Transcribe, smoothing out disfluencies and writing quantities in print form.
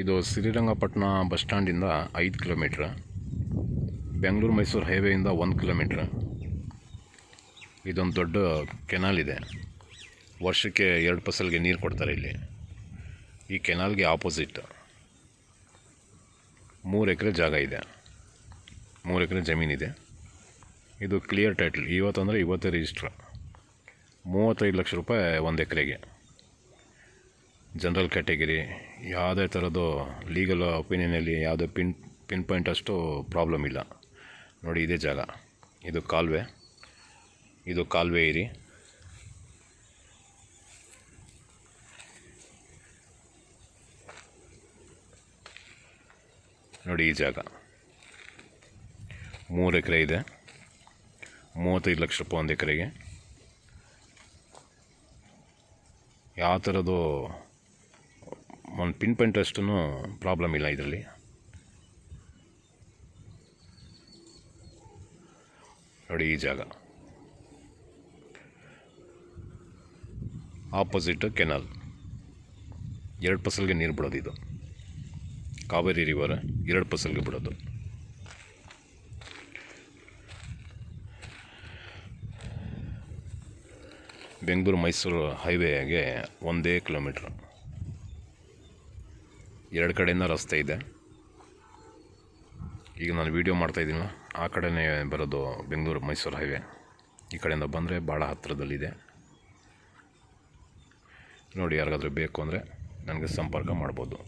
ಇದು ಶ್ರೀರಂಗಪಟ್ಟಣ ಬಸ್ ಸ್ಟ್ಯಾಂಡಿಂದ 5 ಕಿಲೋಮೀಟ್ರ್, ಬೆಂಗಳೂರು ಮೈಸೂರು ಹೈವೇಯಿಂದ 1 ಕಿಲೋಮೀಟ್ರ್. ಇದೊಂದು ದೊಡ್ಡ ಕೆನಾಲ್ ಇದೆ. ವರ್ಷಕ್ಕೆ 2 ಫಸಲಿಗೆ ನೀರು ಕೊಡ್ತಾರೆ ಇಲ್ಲಿ. ಈ ಕೆನಾಲ್ಗೆ ಆಪೋಸಿಟ್ 3 ಎಕರೆ ಜಾಗ ಇದೆ, 3 ಎಕರೆ ಜಮೀನಿದೆ. ಇದು ಕ್ಲಿಯರ್ ಟೈಟಲ್, ಇವತ್ತಂದರೆ ಇವತ್ತೇ ರಿಜಿಸ್ಟ್ರ್. 35 ಲಕ್ಷ ರೂಪಾಯಿ 1 ಎಕರೆಗೆ. ಜನರಲ್ ಕ್ಯಾಟಗಿರಿ, ಯಾವುದೇ ಥರದ್ದು ಲೀಗಲ್ ಒಪಿನಿಯನಲ್ಲಿ ಯಾವುದೇ ಪಿನ್ ಪಾಯಿಂಟ್ ಅಷ್ಟು ಪ್ರಾಬ್ಲಮ್ ಇಲ್ಲ. ನೋಡಿ, ಇದೇ ಜಾಗ. ಇದು ಕಾಲುವೆ ಏರಿ. ನೋಡಿ, ಈ ಜಾಗ 3 ಎಕರೆ ಇದೆ, 35 ಲಕ್ಷ ರೂಪಾಯಿ 1 ಎಕರೆಗೆ. ಯಾವ ಥರದ್ದು ಒಂದು ಪಿನ್ ಪಾಯಿಂಟ್ ಅಷ್ಟು ಪ್ರಾಬ್ಲಮ್ ಇಲ್ಲ ಇದರಲ್ಲಿ. ನೋಡಿ, ಈ ಜಾಗ ಆಪೋಸಿಟ್ ಕೆನಾಲ್. 2 ಫಸಲಿಗೆ ನೀರು ಬಿಡೋದು. ಇದು ಕಾವೇರಿ ರಿವರ್, 2 ಫಸಲಿಗೆ ಬಿಡೋದು. ಬೆಂಗಳೂರು ಮೈಸೂರು ಹೈವೇಗೆ 1 ಕಿಲೋಮೀಟ್ರ್. 2 ಕಡೆಯಿಂದ ರಸ್ತೆ ಇದೆ. ಈಗ ನಾನು ವೀಡಿಯೋ ಮಾಡ್ತಾಯಿದ್ದೀನಲ್ಲ, ಆ ಕಡೆನೇ ಬರೋದು ಬೆಂಗಳೂರು ಮೈಸೂರು ಹೈವೇ. ಈ ಕಡೆಯಿಂದ ಬಂದರೆ ಭಾಳ ಹತ್ತಿರದಲ್ಲಿದೆ. ನೋಡಿ, ಯಾರಿಗಾದ್ರೂ ಬೇಕು ಅಂದರೆ ನನಗೆ ಸಂಪರ್ಕ ಮಾಡ್ಬೋದು.